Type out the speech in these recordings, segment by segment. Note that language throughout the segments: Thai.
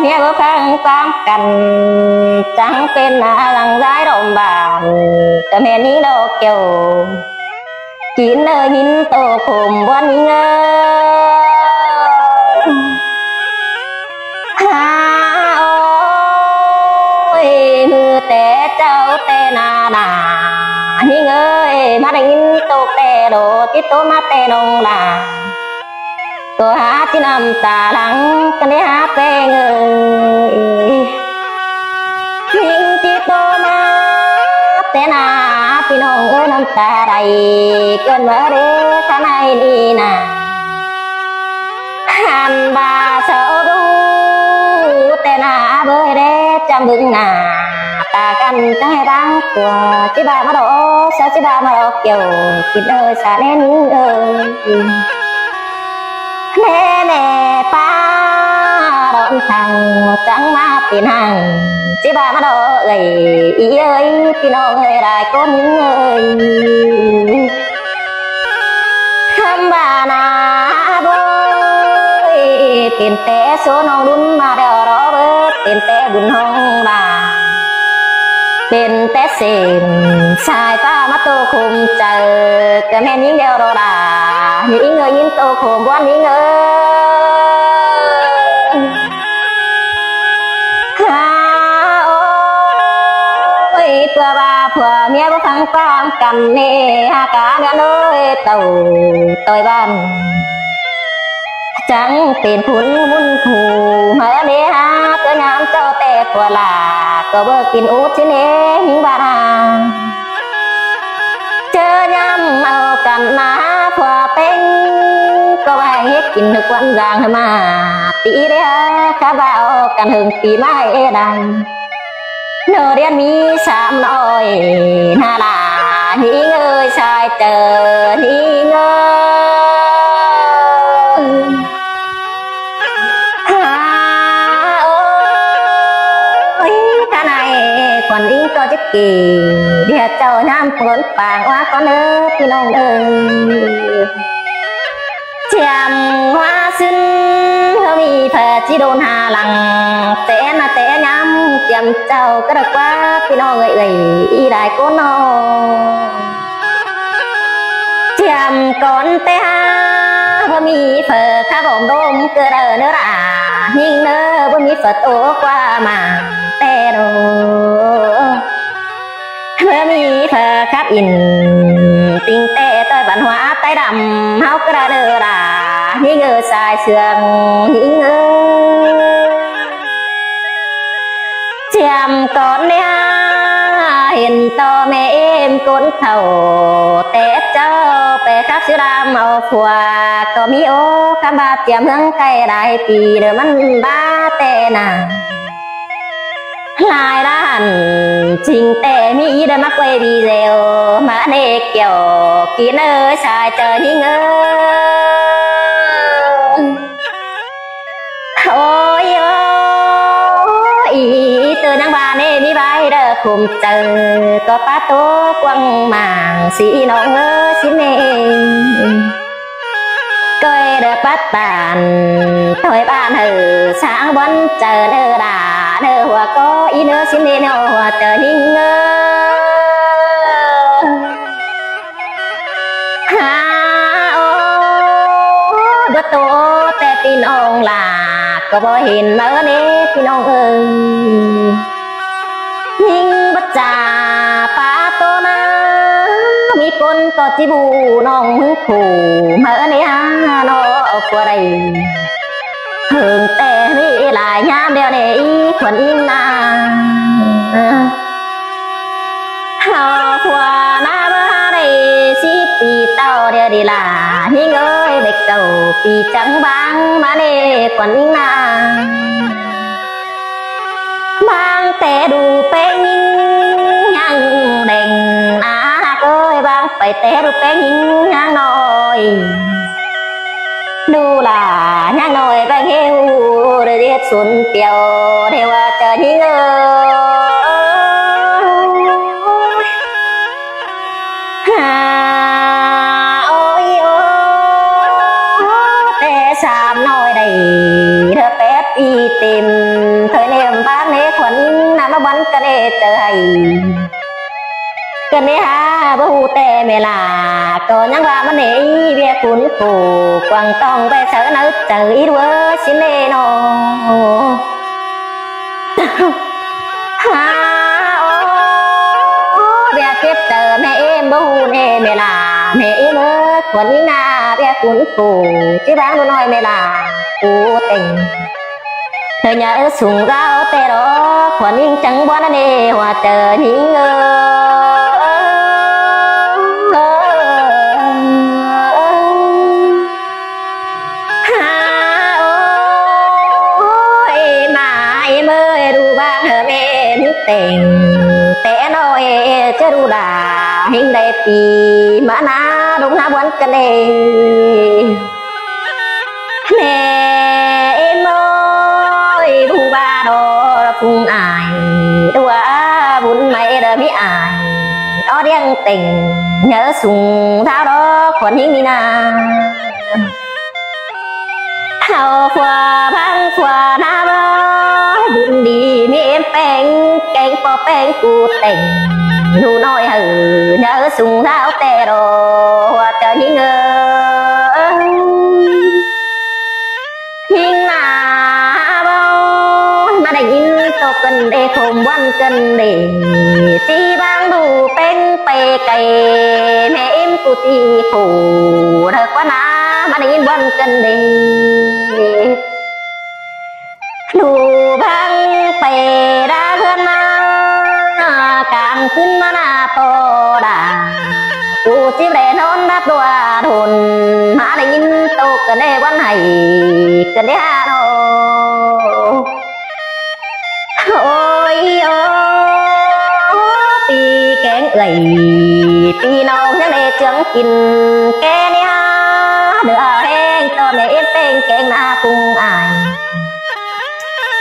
เมียบ่ฟังความกันจังเป็นหลังร้ายรมบานก็แม่นี้ดอกเกี่ยวกินเลยหินโตขมวันเงอโอ้ยมือแต่เจ้าแต่นาหิงเอ้ยมาได้ยินโตแต่โดติโตมาแต่นงลาตัวหาที่น้ำตาหลังกันได้หาแป้งเอ้ยหิงจิโตมาแต่นาพี่น้องเอ้ยน้ำตาไหลเกินว่าเด้ข้างในนี่นะหันบาเสาดูแต่นาเบยเด้จำบึงหน้าตากันจะให้รังตัวจิบามาดอกเสาจิบามาดอกเกี่ยวกินเอ้ยสาเล่นเอ้ยแน่แน่ป้าดอนทางจังมาปีนังจิบามาดอกเอ้ยอีเอ้ยพี่น้องเอ้ยได้ก้นเอ้ยคำบานาบ่เป็นแต่โซน้องรุ่นมาเดี๋ยวรอเบิดเป็นแต่บุญห้องบาเป็นแต่เส้นสายฟ้ามาโตคุมเจอก็แม่ยิ่งเดียวรอดายิ่งเงยยิ่งโตคุมวันยิ่งเงยตัวบาผัวเมียบ่ฟังความกันเน่หากาเนื้อเลยเต่าต่อยบ้านจังเป็นคุณมุนขู่เมื่อเนี้ยเกิดงามเจ้าแต่ผัวลาก็เบิกกินอุดสิเนหิงบาราเจอยำเอากันนะผัวเป็งก็ว่าเฮ็ดกินทุกวันอย่างมาตีเดียข้าบ่าวกันหึงปีไม้ดังเนอเรียนมีสามน้อยนาลาหิงเอ้ยชายเจอหิงเอ้ขวัญอิงก็จะกี่เดี๋ยวเจ้าน้ำฝนปางว่าก็เนื้อพี่น้องเอ้ยเจียมว่าซึ้นเขามีเผื่อที่โดนหาหลังแต่น่ะแต่ย้ำเจียมเจ้าก็รักว่าพี่น้องเอ้ยอีได้ก็นอเจียมก่อนแต่หาเขามีเผื่อข้าบ่มดมเกิดเนื้อรายิ่งเนื้อบ่มีเผื่อโตกว่ามาแต่โดเมื่อมีเพื่อคับอินติงแต่ต้อยบันหัวใต้ดำเฮากระเดอราหิงเออสายเสื่องหิงเออเจียมก่อนเนี่ยเห็นต่อแม่เอ็มก้นเท่าแต่เจ้าไปคับสิรามเอาผัวก็มีโอคำบาเจียมเมืองไกลได้ปีเดี๋ยวมันบ้าแต่น่ะลายด้านจริงแต่มีได้มักไว้ดีเร็วมาเด็กเกี่ยวกินเอ้ยชายเจอหิงเอ้ยโอ้ยโอ้อีเจอนังบานเน่มีใบเด้อคุมเจอก็ป้าโตกวางหมางสีน้องเอ้ยสิเน่ก้อยเด้อปัดตานถอยบ้านสางบนเจอเด้อดาเด้อหัวก็อีเนื้อสิเน่เนาหัวเจอหิงเอ้ยโอ้บ่โตแต่พี่น้องลาก็บ่เห็นเมื่อนี้พี่น้องเอ้ยหิงบ่จ่าป้าโตนะมีคนก็จิบูน้องมือขู่เมื่อนี้น้องกว่าใดเพิ่งแต่มีหลายยามเดียวนี้ขวัญอิงนาเฮาผัวนาบ่ได้10 ปีเต้าเดียวดีล่ะหิงเอ้ยเด็กเก่าปีจังบางมาเน่ขวัญอิงนาบางแต่ดูเป็นยิงยังเด่งนาเอ้ยบางไปแต่ดูเป็นยิงยังน้อยดูล่ะยังน้อยไปเหี้ยวเรียกสุนเปียวเทว่าเจอหิงเอ้ยโอ้ยโอ้แต่สามน้อยได้เธอแป๊บอี tìm thời niệm bác nế khuẩn nằm ở bắn cái nế trời cái nế ha bố tê mẹ là có nhắc ra mà nế bia cuốn phủ quăng tông về sở nữ trời ít đua xin nế nó ha ô bia kiếp chờ mẹ em bố nế mẹ là mẹ em ơi quần ý na bia cuốn phủ chứ bán luôn nói mẹ là cố tình thời nhớ sùng rau tê đó quần yên trắng bó nè hòa chờ những em ơi đu bang hờ mẹ nước tình té nói chứ đu đà hình đẹp thì mà na đúng ha quấn cái này mẹ em ơi đu ba đồ phung ai đua bún mày đờ mi ai đó điên tình nhớ sùng thao đó quần hình đi na hào phòa băng phòa na bơ bún đi mi em bèn cánh phò bèn cụ tình nụ nói hừ nhớ sùng thao tè đồ chờ những nhưng mà bao mà đánh in tổ cần để không quan cần để chi bang đủ bên bề cày mẹ em cụ thì khổ thật quá na mà đánh in quan cần để đủ bang bề đã hơn càngขึ้นมาหน้าโตด่ากูจิบเรนอนรับตัวทุนมาได้ยินโตกันได้วันไหนกันได้ฮาโนโอ้ยโอ้ปีแกงเอ่ยปีน้องยังได้เจืองกินแกเนี่ยเดือแห้งตัวแม่เอ็นเป็นแกงนากุ้งอาย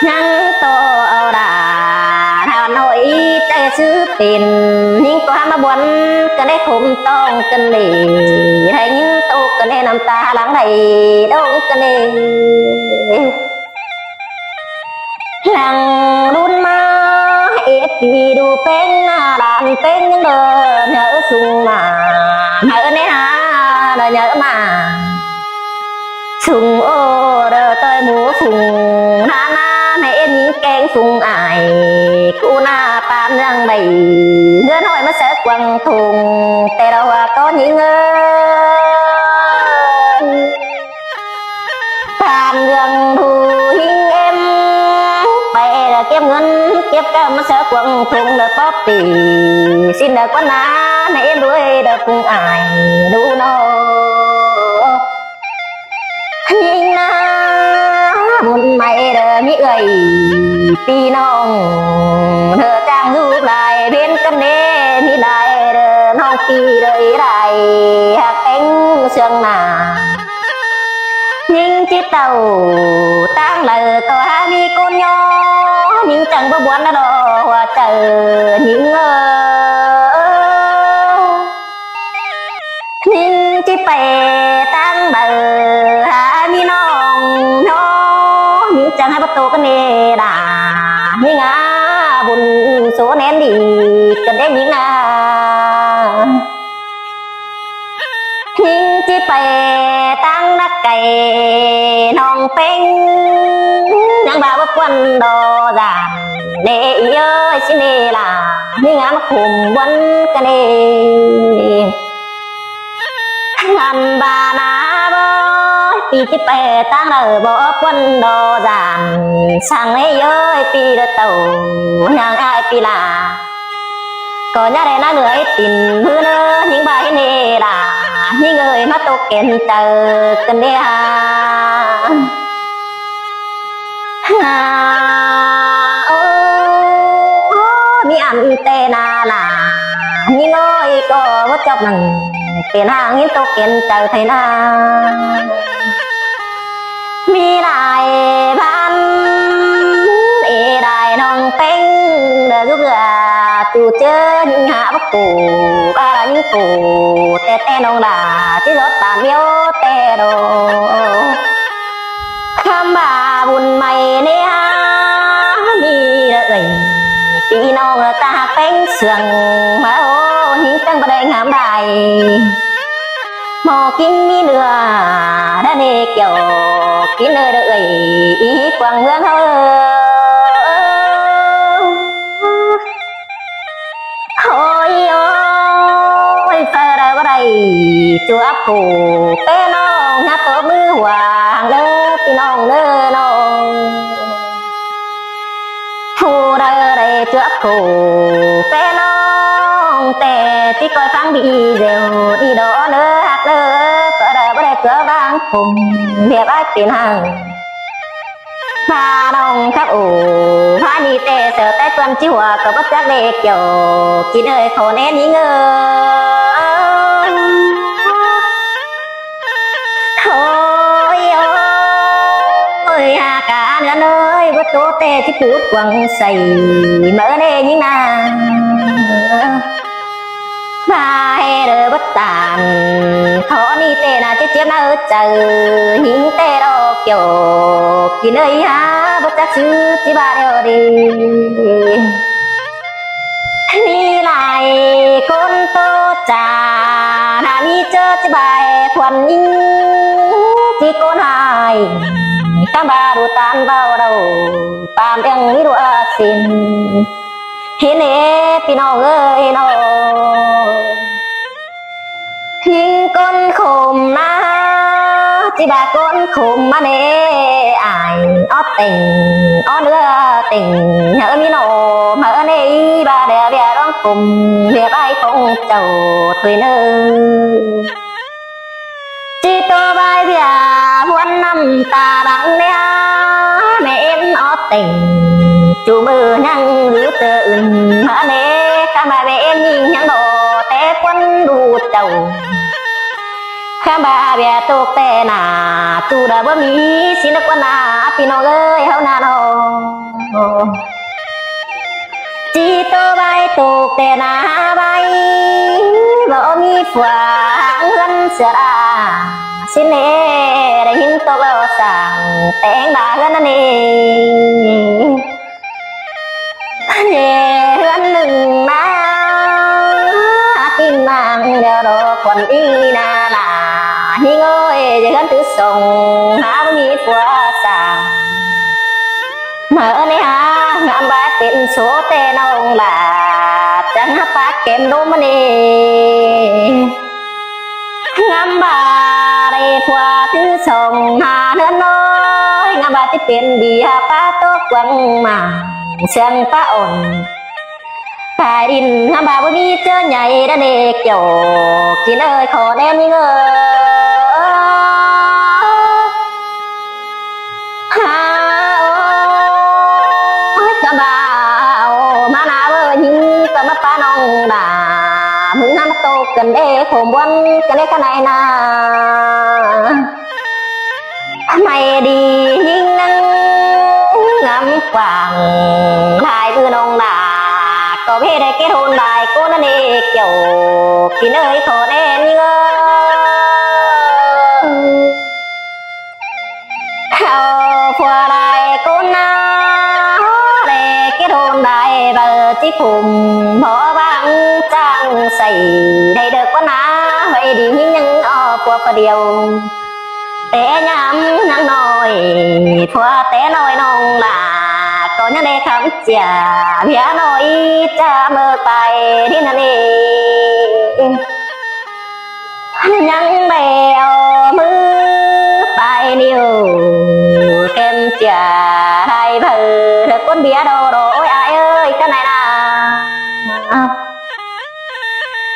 ยังโตเอาด่าnộiใจซื้อเป็นยิ่งกว่ามาบวนก็ได้คุมต้องกันเลยให้ยิ่งโตกันได้น้ำตาหลังไหลดงกันเลยหลังรุ่นมาเอฟปีดูเป็นหน้าด่านเป็นยังเดินnhớ sung mà nhớ này ha là nhớ mà sung ô đờ tôi múa phùng na na mẹ em những kén phùng ai cô na pan răng đầy đứa nói mà sẽ quăng thùng tè đâu có những pan răng thù hình em bè là kiếm ngân kiếp cả mà sẽ quăng thùng đợt bóp tỉ xin đợt con na mẹ em đuôi đợt phùng ai đủ nó nhìn na buồn mày đờ mi ơi pi nong đờ trang giúp lại bên cân đê mi lại đờ nong pi đợi lại hạt cánh sương mà nhưng chiếc tàu tăng lời có hai mi con nhỏ nhưng chẳng có buồn đâu hòa chờ những nhưng chiếc bè tăng bờ hai mi nong nhỏ nhưng chẳng hay bắt tô cái nề đà nhưng buồn số nén đi cần đến những nhưng chỉ phải tăng nát cày non pen những bà bất quân đồ già để ý ơi xin đi là nhưng mà cùng quân cái này ngàn bà na bơi pi chỉ phải tăng ở bỏ quân đồ già sang ấy ơi pi đợt tàu nhang ai pi là có nhà đây là người tìm mưa nữa những bài này là những người mà tôi kén chờ cần đi mi ăn tê là những người có bất chấp rằng tiền hàng những tôi kén chờ thấy na mi lại ban ê đại nong pen để giúp tu chơi những hạ bắc cổ ba là những cổ tè tè nong là chỉ rót tàn miêu tè đồ khăm bà buồn mày nè sườn mà ô những tăng bà đây ngắm đài mò kinh mi lừa đã nề kiểu kín nơi đợi ý quăng hương ôi ôi sao đâu có đây chúa phủ bé non hát tổ mưa hoàng lơ pi non lơ non phù đây đây chúa phủ bé non tè tí coi phán bị rèo đi đó nữa hát nữa cỡ đời có đây cửa vang cùng đẹp ái tiền hàng pha đông khắp ủ pha đi tè sợ tay quân chi hòa có bất giác đề kiểu chỉ nơi khổ nén ý ngờ thôi ôi hà cả nữa nơi bất tố tè thì phút quăng xây mở nê những nàng mà hè đời bất tàn khó ni tê là chết chết na ở chờ những tê đâu kiểu chỉ nơi há bất giác chứ chỉ ba đều đi đi lại con tô trà là đi chơi chỉ bài thuần in chỉ con hài các bà đồ tan vào đầu bàn đang đi đùa xin hiến ế pi nó ơi nó hiến con khom na chỉ bà con khom mà nè ai ó tình ó nữa tình nhớ mi nó mở này bà đẻ bè đón cùng việc ai không chầu tuổi nơ chỉ to vai bè muôn năm ta đắng nè mẹ em ó tình chú mơ nhang hứa tự mà nè cả bà mẹ em nhìn nhang đồ té quân đủ đầu khám bà bè tục tè nà chú đã bơ mi xin được quân à pino ơi hậu nà nó chỉ tô bay tục tè nà bay vợ mi phòa hân sửa à xin nè để hin tô bao sàng tén bà hơn nè nè hân đừng má kim mang đeo đồ còn đi na là hi ơi để hân thứ sông há với mi phòa sàng mở nè ha ngắm ba tiền số tên ông là chẳng hấp bát kèm đốm nè ngắm bà đây phòa thứ sông hà đơn nói ngắm bà tiếp tiền đi hà ba tốt quăng mà xem ba ổn phải đi ngắm bà với mi chơi nhảy đã để kiểu kín ơi khó đen như ngờ ngắm bà mà nào ơi nhưng tao mất ba nong đã mừng năm tô cần đê khổm buôn cái này nà mày đi nhưng nắng ngắm quảng lại vừa nong đã có biết đây kết hôn lại cô nó đi kiểu kín ơi khổ đen như khao phua lại cô na để kết hôn đại vợ chỉ cùng bỏ vang trang xây đây được con á vậy đi những nhân ở của điều té nhắm nhắm nói phua té nói nong là có những đây khám trả bia nói cha mơ tay đi nè nhắn bèo mưa tay nhiều kem trả hai bờ được con bia đồ đồ ôi ai ơi cái này là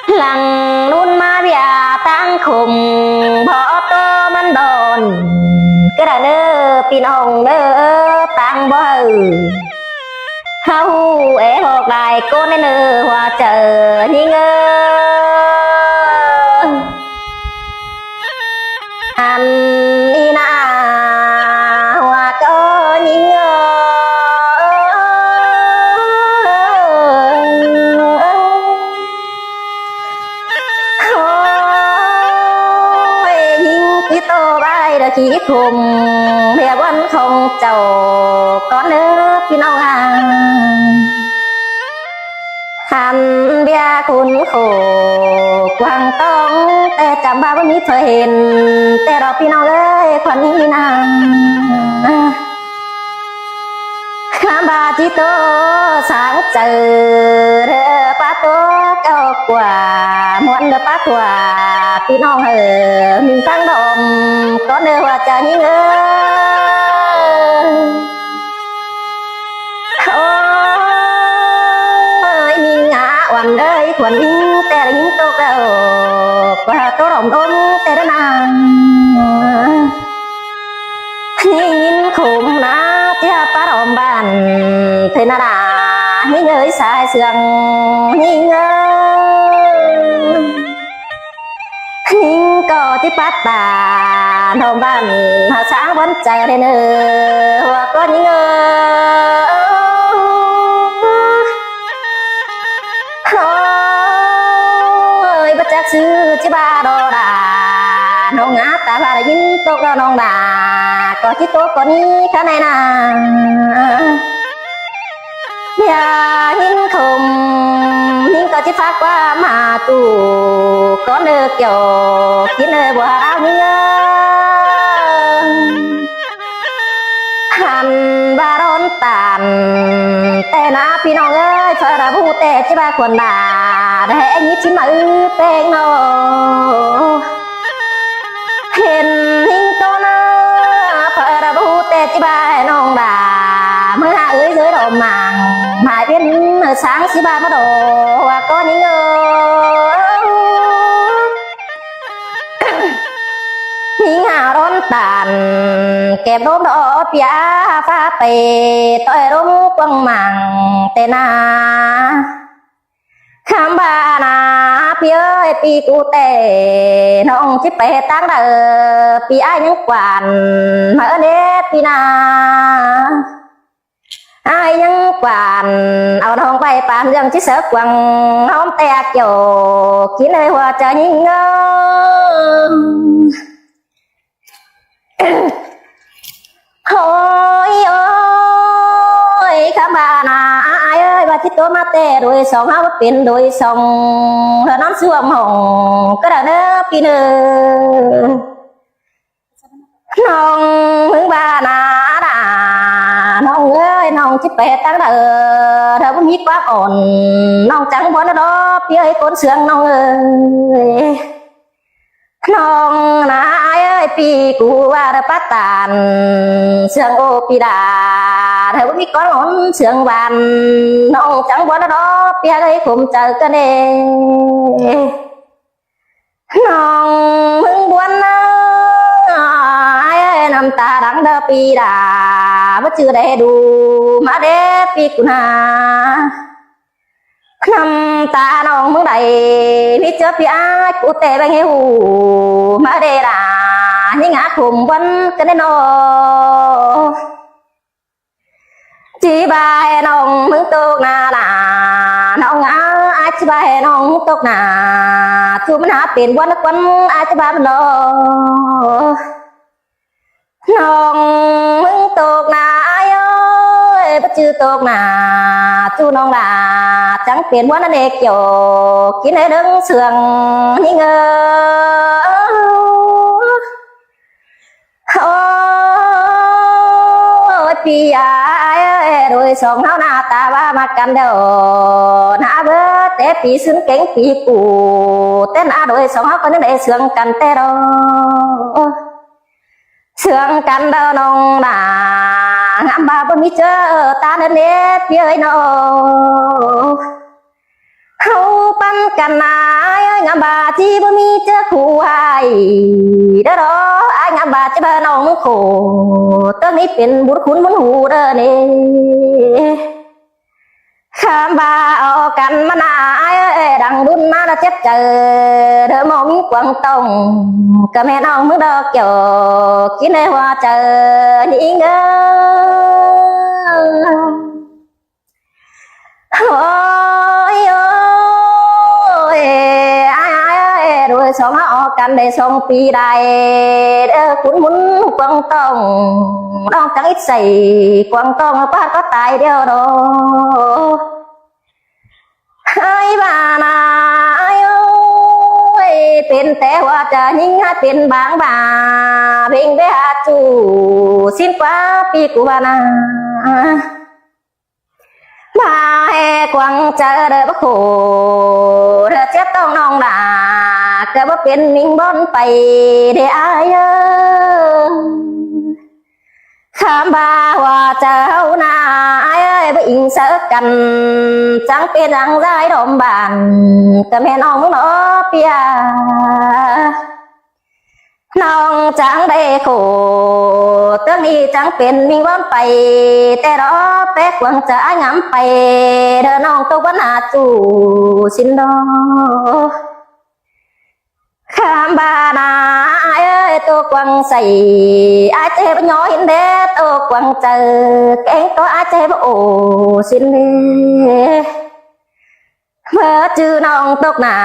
lằng luôn ma bia tăng khùng bỏ to man đòn cái đàn nơ pin hồng nơ tăng bơ hau ế hộp lại cô nên nơ hoa chờ như ngơ ăn đi na hoa có như ngơ chỉ tô bay đã chỉ cùng mẹ vẫn không chầu có nữa phi nông à นเบียคุณโขกวางต้องแต่จำบ้าวันนี้เคยเห็นแต่เราพี่น้องเอ้ยคนนี้นางข้าบาจิโตสางเจอเรือป้าโตเก้ากว่าม้วนเรือป้ากว่าพี่น้องmình tăng động có nơi hòa chờ những ơi mình ngã hoàn ơi hoàn in tè là những tô cầu và tô đồng ôm tè đó nàng nhìn khủng ná tia phá đồng bàn thế nào đã những ơi sai sườn những nhưng có tí phát bà nông bàn sáng vẫn chờ đến hoặc có những ơi bất chắc sư chứ ba đồ đà nông ngã ta bà là dính tốt đâu nông đà có chứ tốt có ní khá này nà nhà những không những có chứ phát qua mà tù có nơi kiểu kiến nơi bùa áo những hàn ba đón tàn tê ná phi nông ơi phở ra bu tê chứ ba quần đà để anh nhít chín mà ư tên nô hiền hình tô na phở ra bu tê chứ ba nông đà mới hạ ơi dưới đầu màng mà biết sáng chứ ba bắt đầu và có những những hào đón tàn kẹp đốm đỏ pia pha tề tôi đốm quăng màng tê na khám ba na pia ơi pi cụ tề nông chip bè tăng đờ pi ai những quản mở đế pi na ai những quản ở đông bay pan dân chỉ sợ quăng hôm tè kiểu chỉ nơi hoa trời những ôi ơi các bà na ai ơi bà chỉ tôi mà tè đôi sông áo pin đôi sông rồi nón xuồng hồng cái đó nữa pin nông hướng bà na đà nông ơi nông chip bè tăng đờ thơ cũng nhít quá ổn nông trắng bó nó đó phía ấy côn xương nông ơi nông na ai ơi pi cụ và đờ phát tàn xương ô pi đà thơ cũng nhít quá ổn xương vàng nông trắng bó nó đó phía ấy cùng chờ cái này nông hưng buồn nằm ta đang đơ pi đà bất chưa đầy đủ mà đế pi cụ na nằm ta nong mương đầy biết chưa pi ai cụ tê bang heo mà đế đà những ngã khum vẫn cái này nó chỉ bài nong mương tô na là nong ngã ai chỉ bài nong tô na chú mình há tiền quấn quấn ai chỉ bài mình lo nông mưng tuột nà ai ơi bất chư tuột nà chú nông là trắng tiền quá nó đẹp kiểu kiến ấy đứng sườn như ngơ ôi pi ai ơi rồi sòng nó na ta ba mà cầm đầu na bớt té pi xứng cánh pi cù té na rồi sòng nó có những để sườn cầm té đâu sương căn đơ nông là ngắm ba bông mi chơ ta đến nét phía ấy nó hậu băng căn ai ngắm ba chi bông mi chơ khu hai đó đó ai ngắm ba chi ba nông khổ tớ miเป็นบุญคุณบุญหูเด้อนี่ข้ามบ่าเอากันมาหน้าดังดุนมาแล้วเจ็บเจอเธอมองมีกวางตรงก็แม่น้องมึงดอกเกี่ยวกินในหัวเจอนี่เงอโอ้ยโอ้ยไอ้rồi xong họ cần để xong pi đài cuốn muốn quăng tông đang chẳng ít xảy quăng tông bác có tài đeo đồ hai bà nài ơiเป็นแต่ว่าจะยิ่งให้เป็นบางบ่าเพ่งได้หาจูสิ้นฟ้าปีกูบานามาแห่กวังเจอเด้อบักโขเธอเจ็บต้องน้องด่าเกิดว่าเป็นนิ่งบอนไปได้อายข้ามบาว่าเจ้าหน้าเอ้ยบ่อิงเสกกันจังเป็นจังได้ดมบานก็แม่น้องเนาะเปียน้องจังได้โคเตื้องนี้จังเป็นมิ่งวันไปแต่รอแป๊กวังจะงามไปเด้อน้องตัววันหาจูสินดอข้ามบานาเอ้ยตัวกวางใส่อาเจ็บย้อยเด้ตัวกวางเจอแกงตัวอาเจ็บโอ้สินเด้เมื่อจื้อน้องตกหนา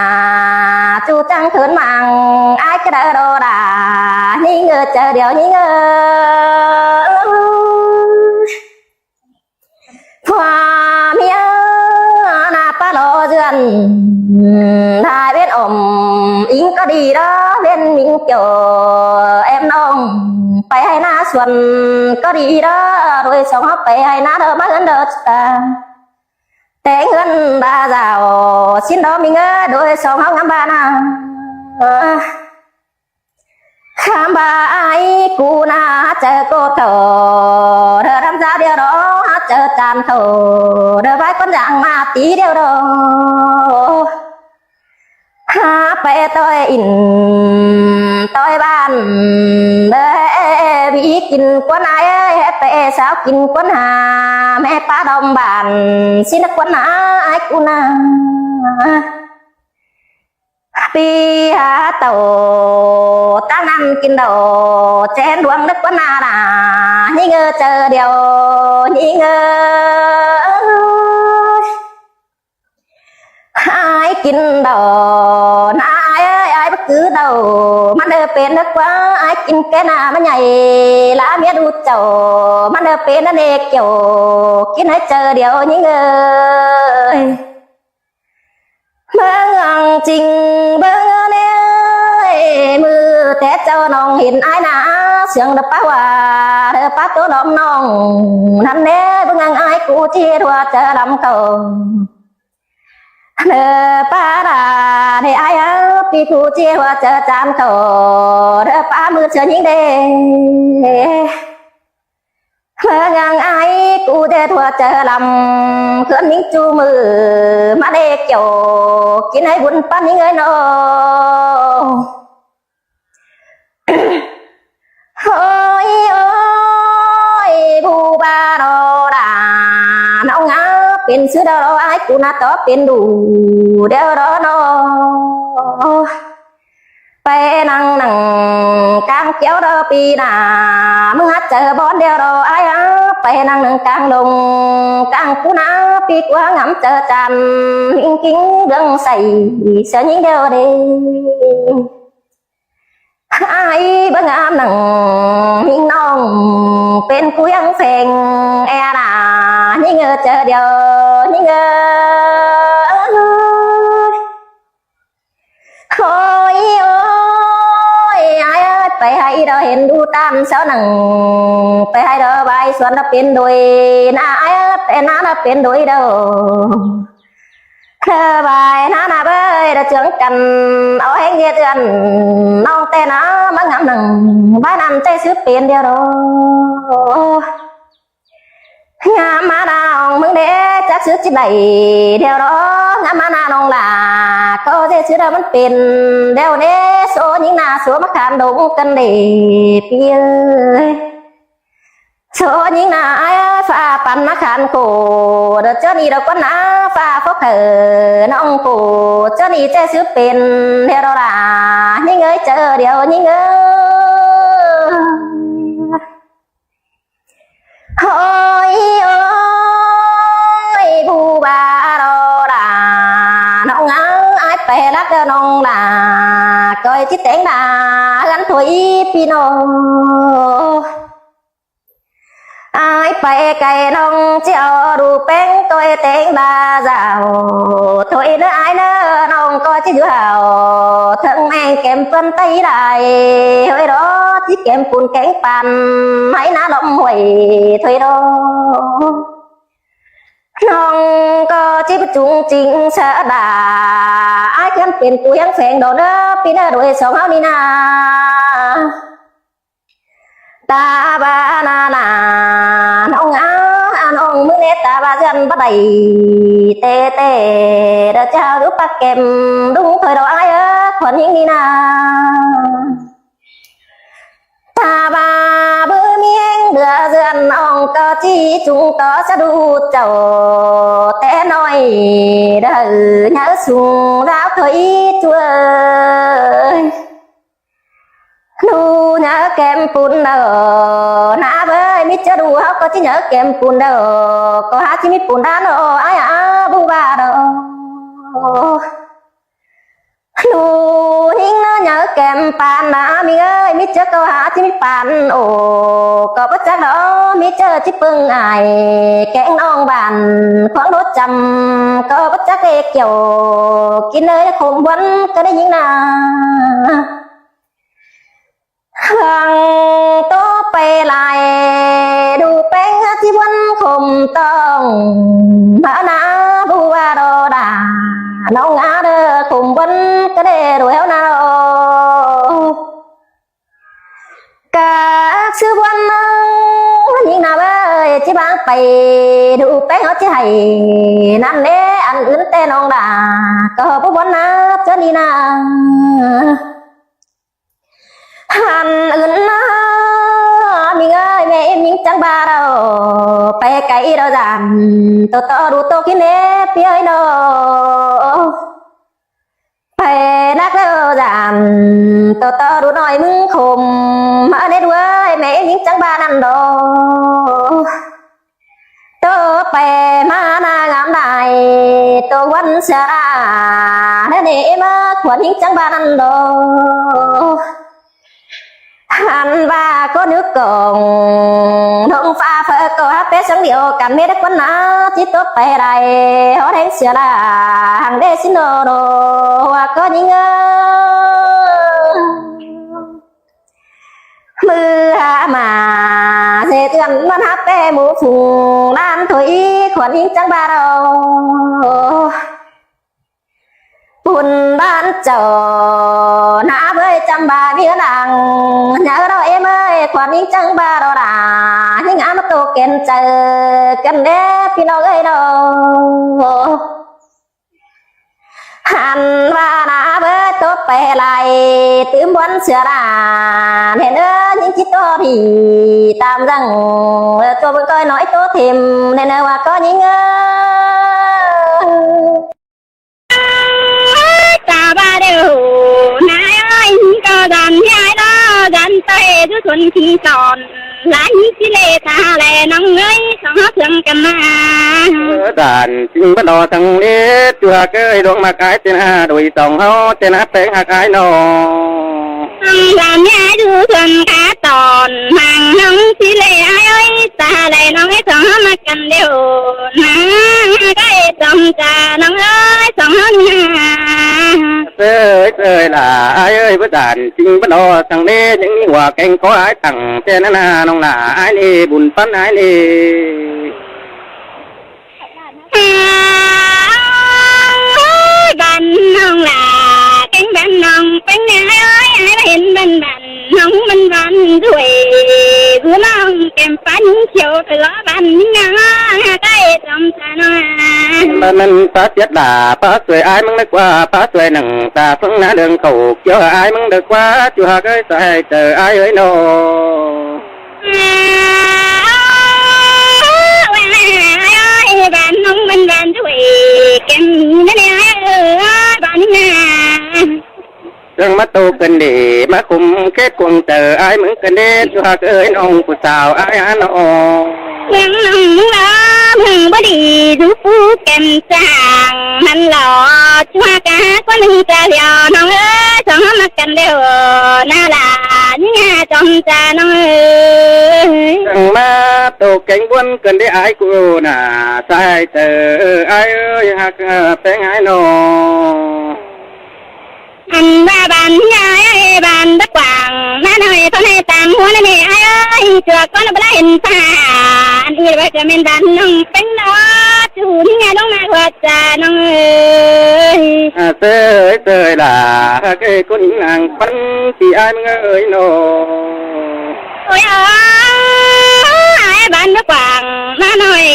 จูจังเขินมังอายก็ได้รอดานี่เงอเจอเดี๋ยวนี้เงอความเยอะนาปลาโลเดือนถ้าเป็นอมอิงก็ดีđó bên mình kiểu em nong ไปให้หน้าส่วนก็ดีđó rồi xong hấpไปให้หน้าเดิมมาเงินเดิมแต่เงินบาดาวสิ้นดอมีเงินโดยสองห้องงามบานาข้ามบาไอ้กูน่าเจอโกโตเธอทำจ้าเดียวรอเจอจานโตเธอไปคนอย่างมาตีเดียวรอหาไปต่อยอินต่อยบ้านเด้อบีกินกวนไอ้ไปสาวกินกวนหาแม่ป้าดอมบ้านสินักกวนหาไอ้กูน่าปีหาโตตั้งนั่นกินโดเจนดวงนักกวนหาด่านี่เงอเจอเดียวนี่เงอai kinh đồ ai bất cứ đâu mà đơ bên nó quá ai kinh cái nào mà nhảy lá mía đu chầu mà đơ bên nó nề kiểu kinh hết chờ điều những người mơ ngang trình bơ nè mưa té cho nong hiện ai nà sương đập phá hòa đập phá tố đom nong năn nè bơ ngang ai cụ chia đua chờ đâm cầu nè pa đà thì ai á pi thu chia hoa chờ chạm thổ nè pa mưa chờ những đê mơ ngang ai cụ đê thua chờ lầm khớn những chu mưa mà đê kiểu kín ấy buồn pan những người nô ôi ôi bu ba đồ đà nấu ngáเป็นซื้อดาวไอ้กูน่าต่อเป็นดูเดี๋ยวรอโนไปนั่งกลางเกี่ยวดอปีหน้ามึงฮัดเจอบอลเดี๋ยวรอไอ้ไปนั่งกลางลงกลางกูน่าปีกว่างำเจอจันมิ่งกิ้งเรื่องใส่เสียยิ่งเดียวดีไอ้บ้างามนั่งมิ่งน้องเป็นกูยังเซ็งแอน่ายิ่งเงอเจอเดียวยิ่งเงอโอ้ยโอ้ยไอ้ไปให้เราเห็นดูตามเสาหนังไปให้เราใบส่วนเราเป็นโดยน่าไอ้แต่น่าเราเป็นโดยเดียวเธอใบน่าหน้าเบ้ยเราเชื่อกันเอาให้เงียเตือนน้องแต่น้ามันงามหนังบ้านนั้นใจซื้อเป็นเดียวรองามมาดองมึงเด้จักซื้อจิตไหลเดียวรองามมานาน้องล่ะก็จะซื้อเรามันเป็นเดียวเด้โซยิ่งนาโซมาขามดงกันเดเปียโซยิ่งนาฟ้าปั่นมาขานโคเด้อเจ้านี่เราก็น้าฟ้าฟกเถอน้องโคเจ้านี่จะซื้อเป็นเดียวล่ะยิ่งเอ้ยเจอเดียวยิ่งเอ้โอ้ยโอ้ยบูบาโรดาน้องaiไปรักน้องล่ะก้อยจิตเต็งดากันถอยพี่โน ai phải cày nông chiều đủ bén tôi tên ba giàu thôi nữa ai nữa nông coi chứ hào thân anh kèm phân tay lại hơi đó chỉ kèm phun cánh bàn hãy ná động hủy thôi đó nông có chỉ biết chung chính sợ đà ai khăn tiền cùi ăn phèn đồ đó pin đuổi sống áo đi na ta ba na na nông á nông mới nét ta ba dân bắt đầy tê tê đã trao đứa bác kèm đúng thời đó ai á thuận những đi na ta ba bữa miếng đưa dân ông có chi chúng có sẽ đủ chầu té nói đỡ nhớ xuống đã thấy chúa nu nhớ kem phun đâu na với mít cho đủ học có chỉ nhớ kem phun đâu có hát chỉ mít phun đá đâu ai à bu ba đâu nu nhưng nó nhớ kem pan na mi ơi mít cho có hát chỉ mít pan ồ có bất chắc đó mít cho chỉ pưng ai kẹn non bàn khoáng đốt chầm có bất chắc cái kiểu kín nơi không vẫn cái đấy những nào hằng tố pe lại đủ bén chỉ vẫn không tông mà na bu ba đồ đà nông ngã đơ cùng vẫn cái đề đồ héo nào cả sư vẫn nhưng nào ơi chỉ bán bày đủ bén ở chỉ hay năn nế ăn ứng tên ông đà cờ bố vẫn na cho đi na hành ứng mình ơi mẹ em những chẳng ba đâu phải cái đâu giảm tôi to đủ tôi kiến nế phía ấy đâu phải nát đâu giảm tôi to đủ nói mừng khùng mà đến đuôi mẹ em những chẳng ba năm đâu tôi phải mà na ngắm đại tôi vẫn sẽ nên em quần những chẳng ba năm đâu anh ba có nước cồn đông pha phở có hát bé sáng điệu cảm mê đất quân ná chỉ tốt bè đầy họ đánh xưa là hàng đê xin đồ đồ hoặc có những mưa hạ mà dễ tuyển văn hát bé mũ phùng đan thủy khuẩn những trắng ba đâu buồn ban chờ nã với trăm ba biết nàng nhớ đâu em ơi khoan những trắng ba đâu đà những ám tô kèn chờ cần đế phi đâu gây đâu hàn và nã với tốt bè lại tứ muốn sửa đà nên những chiếc to thì tam rằng tôi vẫn coi nói tốt thêm nên là có những ba đều nãy ơi có dàn nhai đó dàn tay cứ thuần khi còn lá nhí chỉ lệ ta lệ nông ấy xong hết lần cầm mà đàn chinh bắt đầu thằng nít chùa cái đuông mà cái tên hà đuổi tổng hao tên hát tên hà cái nó làm nhai đưa thuần cá tòn hàng nông chỉ lệ ai ơi ta lệ nông ấy xong hết mà cầm đều nắng cái tổng trà nông ơi xong hết ơi là ai ơi với đàn chinh bắt đầu thằng nít những hòa canh có ai thằng tên là nông là ai đi buồn phân ai đi bạn nông là cánh bạn nông cánh ai ơi ai là hiện bên bạn nông bên bạn tuổi vừa nông kèm phá những chiều từ đó bạn những cái trong ta nó mình phát tiết là phát tuổi ai mong được qua phát tuổi nằng ta phương na đường cầu cho ai mong được qua chùa cái sai chờ ai ơi nó bạn nông bên bạn tuổi kèm cái này bạn đừng mắt tu cần để mắt cùng kết cuồng chờ ai mừng cần để chùa cái ơi nông của sao ai ăn nó nông là mừng body giúp kèm sang hắn lò chua cá có nâng trà liò nông ơi xong hết mặt cần đều na là những nhà trong trà nông ơi đừng mắt tổ cánh buôn cần để ai cô nà sai tờ ai ơi hạc bén ai nô anh ba bàn ai bàn đất quảng na nơi con này tạm hoa này ai ơi chưa có nó bala hình ta anh yêu vậy cho mình đàn nông bánh đó chú nghe đông mà quạt trà nông ơi tơi là cái con nàng bắn thì ai ơi nô ôi ai bàn đất quảng na nơi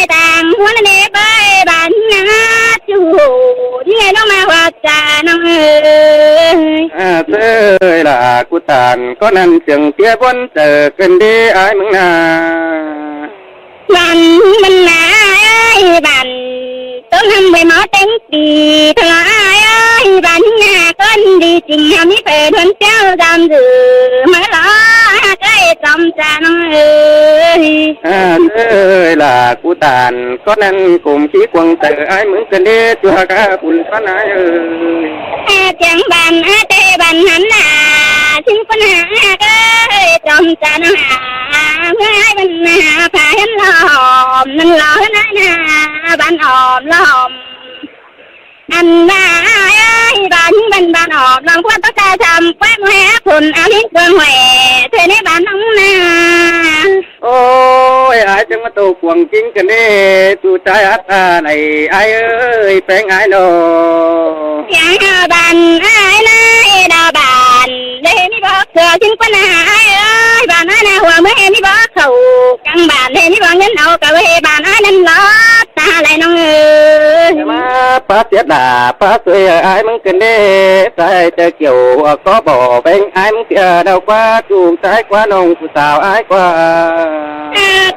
tạm hoa này bơi bàn na chú nghe đông mà quạt trà nông ơi tơi là cô tàn có năng trường kia vốn chờ cần đi ai mừng nà bạn mình là ai bạn tối hôm về máu trắng thì thằng ai ơi bạn nhà con đi trình hàm phải thuần theo giam giữ mới lo cái trong trà nông ơi tơi là cô tàn có năng cùng chí quần chờ ai mừng cần đi chùa cả bùn con ai ơi chẳng bàn tê bàn hắn là xin con hạ cái trong trà nông ai bên phải hắn lòm nên lo nè bạn ổn lòm anh ba ơi bạn ổn lòng qua tất cả thầm quét hoe phun áo hiến quần hoe thế nên bạn không nè ôi ai chẳng mà tổ quần chính cần đi tu trái hát này ai ơi bén ai nô dạ bạn ai nói đào bạn để mi bỏ cửa xin quân ai ơi bạn ai nào hòa mới mi bỏ khẩu căn bản để mi bỏ nhân đầu cả với bạn ai nên lo ta lại nông ơi mà phát tiết là phát tuổi ai mong cần đi trái chờ kiểu có bỏ bén ai mong kia đâu qua chuồng trái qua nông của sao ai qua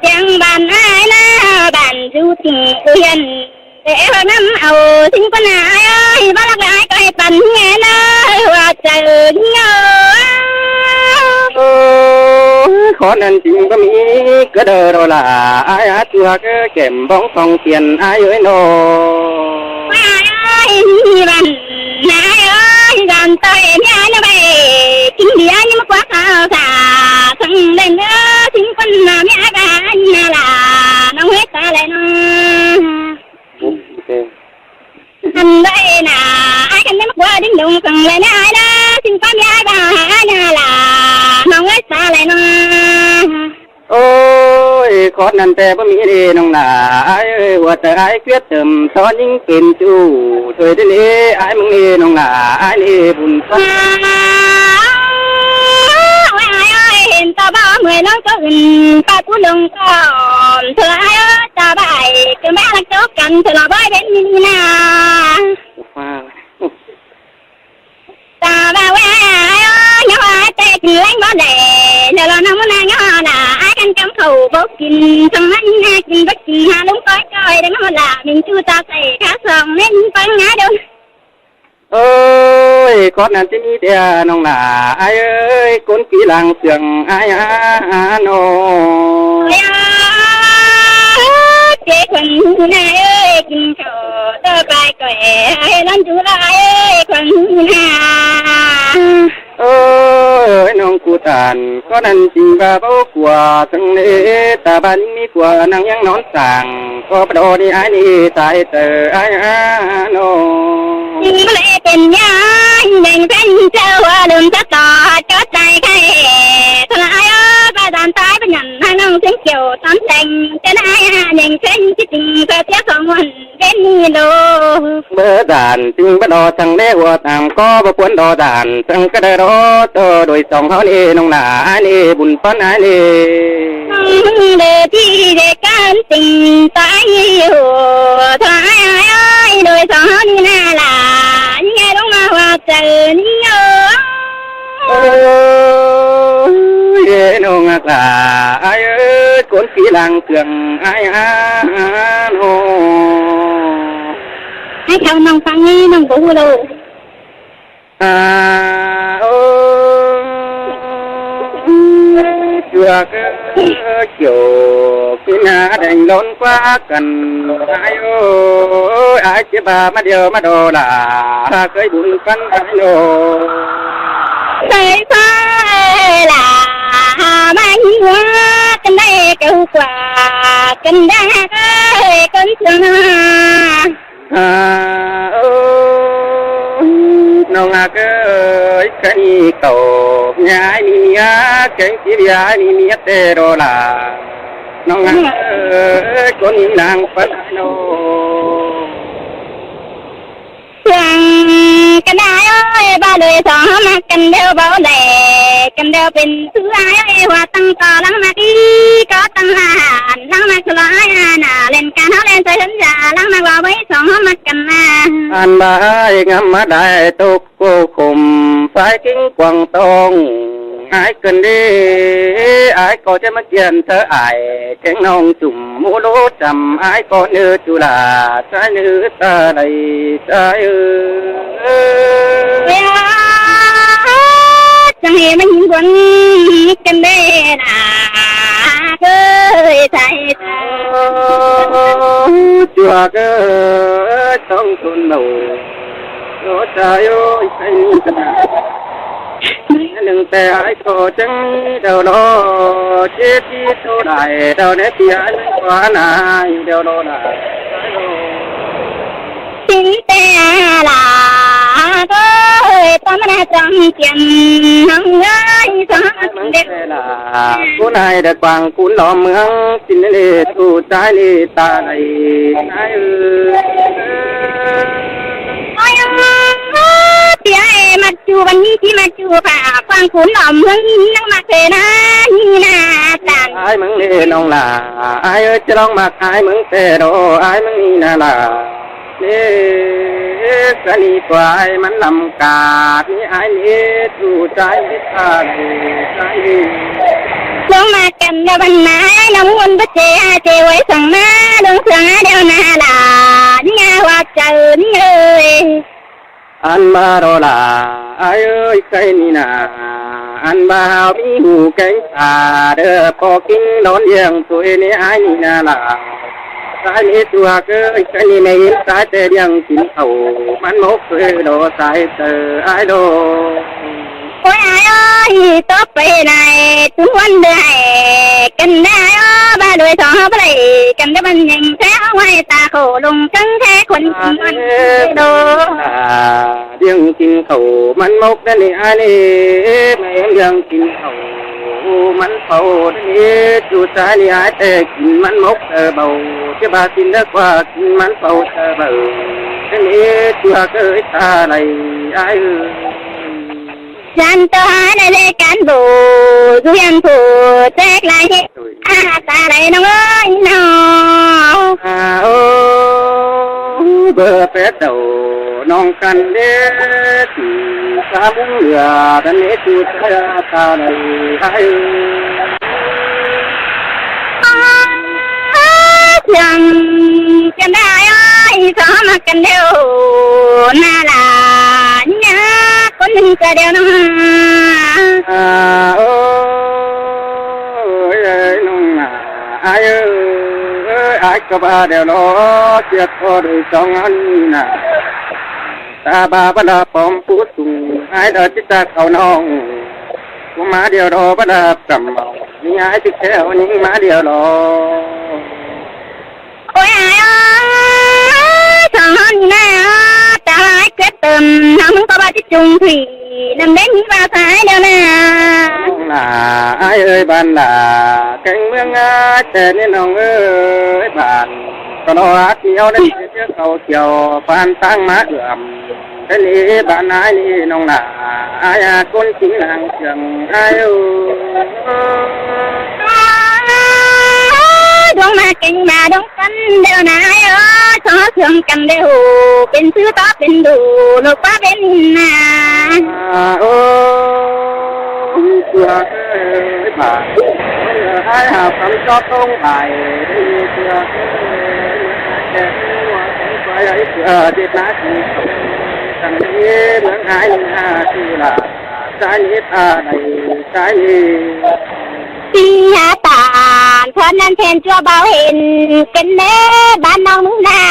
chẳng bạn ai na bạn du tình hiền để vào năm ầu xin quân ai ơi bắt lại ai coi tận nghe nó hòa trời khó nên chính có mỹ cứ đờ rồi là ai hát chưa cái kèm bóng phòng tiền ai ơi nô ai ơi bạn ai ơi gần tôi em nó bay kinh địa nhưng mà quá sao xả thằng lên nữa xin quân là mẹ bạn là nó hết ta lại nó anh đây là ai cần đến qua đến đụng cần lên ai đó xin con ai bà là nó hết ta lại nó ôi khó nên tè bữa mỹ đi nông là ai ơi vợ tờ ai quyết tầm cho những tiền chủ thời đến đi ai mong đi nông là ai đi buồn phân hiện ta ba mười nó có hình ta cú lưng còn thừa ai ơi ta bài cứ mẹ là chốt cạnh thừa là bơi đến như na ta ba quê ai ơi nhỏ ai tê chỉ lấy bó đè giờ là nó muốn ăn nhỏ là ai canh cắm khẩu bốc kín thằng anh kín bất kín hà đúng coi để nó là mình chưa ta xây khá sòng nên phải ngã đâu ơi con ăn tin đi nông là ai ơi con kỹ làng trường ai nô chế quần này ơi kinh khẩu tơ bài quẻ ai lăn chú lại ơi quần hà ơi nông cụ tàn con ăn chim và bao của thằng lễ ta ban mi của nàng yang nón sàng có bắt đầu đi ai đi tại tờ ai nô lệ tình nhá đành thanh treo đường ta tỏ chót tay khay thằng ai ơi ba đàn tái ba nhận hai nông tiếng chiều tắm đành trên ai nhìn trên cái tình cơ tiếc không muốn đến như đồ bữa đàn tình bắt đầu thằng lễ của thằng có ba cuốn đồ đàn thằng cái đời đó tờ đôi sòng họ đi nông là ai đi buồn phân ai đi để chi để can tình tái nhiều thằng ai ơi đôi sòng họ đi na là nghe đúng mà hoa trời nhớ ơi nông là ai ơi con kỹ làng trường ai nô ai không nông phăng đi nông vũ đâu chưa kiểu cái nhà đành lón quá cần ai ơi ai chế bà mà điều mà đồ là cái buồn phân ai nô đây phải là bánh hoa trên đây cái cầu nhà mi cái bia mi tê đồ là nó ngã con nàng phật nôกันได้บ้าเลยสองมากันเดียวเบาแหล่กันเดียวเป็นซื้อไอ้ว่าตั้งต่อลังมากีก็ตั้งหานลังมาสลายน่ะเล่นการเขาเล่นใส่ฉันจ่าลังมาว่าไว้สองมากันมา อันบายงามมาได้ตุกโกคุมสายกิ้งกวางตองไอ้กันดีไอ้ก็จะมาเกียนเธอไอ้แข่งน้องจุ่มมูโลจำไอ้ก็เนื้อจุฬาสายเนื้อตาไหลสายเวลาจังเห็นมันยิงคนกันได้น่ะเคยใส่จัวก็ต้องทนหนูโอ้ใจโอ้ยใครกันหนึ่งแต่ไอ้ก็จังเดาโลเจ็บที่โตได้เดาเนื้อที่ไอ้ไม่กว่านาเดาโลได้สิงแต่ลาก็ตอนนั้นจังเกียนน้องเอ้ยสองเด็กกูนายเด็กบางกูหล่อเมืองสินเลตูใจเลตาไหลนายโอ้ยเดี๋ยวมาจูวันนี้ที่มาจูป่าฟังขุนหล่อเมืองนั่งมาเคยนะนี่นาจันไอ้มึงนี่น้องล่ะไอ้จะลองมาไอ้มึงเตโรไอ้มึงนี่น่าล่ะนี่สนิทกว่าไอ้มันลำกาดนี่ไอ้นี่จูใจไม่ตาไหลใจลงมากันเดี๋ยววันไหนน้ำวนประเจ้าเจไว้สั่งมาดวงเสือเดี๋ยวนาลานี่ไงว่าเจอนี่เอ้ยอันมาโรลาไอ้เอ้ยใครนี่นาอันบ่าวมีหูแก่ตาเด้อพอกินนอนเยี่ยงสวยนี่ไอ้นี่นาล่ะสายนี้ตัวเกิดใครนี่ไม่เห็นสายแต่ยังกินเขามันมกเคยโดสายเตอไอ้โดโอ้ยไอ้ต่อไปไหนทุกวันเดือยกันได้บ้าโดยสองไปกันได้บันยังแท้ไว้ตาโขลงจังแท้คนมันโดเรื่องกินเขามันมกนั่นนี่ไอ้นี่ไม่เรื่องกินเขามันเผานี่จูใจนี่ไอ้แต่กินมันมกเบาจะบากินได้กว่ากินมันเผาเบานี่ตัวเกิดตาไหลไอ้ฉันตัวในรายการบูดูยังผู้แจกลายตาไหลน้องเอ้ยน้องเบอร์เป็ดเดาน้องกันเด็ดสามุงเหลือดันเนจูตาไหลไอ้ยังกันได้สอมากันเดียวน่าลาเนี่ยคนหนึ่งก็เดียวนะโอ้ยน้องน่ะไอ้ไอ้ก็บ้าเดียวล้อเจ็บพอดูสองอันน่ะตาบ้าบ้าปอมพูดสูงไอ้เดินจิตตาเขาน้องกูมาเดียวรอบ้ากำเมานี่ไอ้ที่แค่วันนี้มาเดียวรอโอ้ยสองคนน่ะตาไอ้เกิดเติมน้ำก็บ้าที่จุงผีนำเด้งมีบ้าสายเดียวนะน้องน่ะไอ้เอ้ยบ้านน่ะแข่งเมืองแต่นี่น้องเอ้ยบ้านก็รอเที่ยวได้เชื่อเขาเที่ยวผ่านตั้งมาเอื่อมแค่นี้บ้านไอ้นี่น้องน่ะไอ้คนจริงนางเชียงไอ้ดวงมาเก่งมาดวงกันเดียวนะขอเสื่อมกันเดียวเป็นซื้อต่อเป็นดูลูกป้าเป็นนาโอ้เสือบ่าไอ้หาคำชอบต้องไปเสือแก่หัวใจไอ้เสือเด็ดนาทีตั้งนี้เหมือนหายหน้าที่ละใจนี้ตาในใจนี้ปีหาตาทอนนั้นแทนจัวเบาเห็นเป็นเน่บ้านน้องมึงนา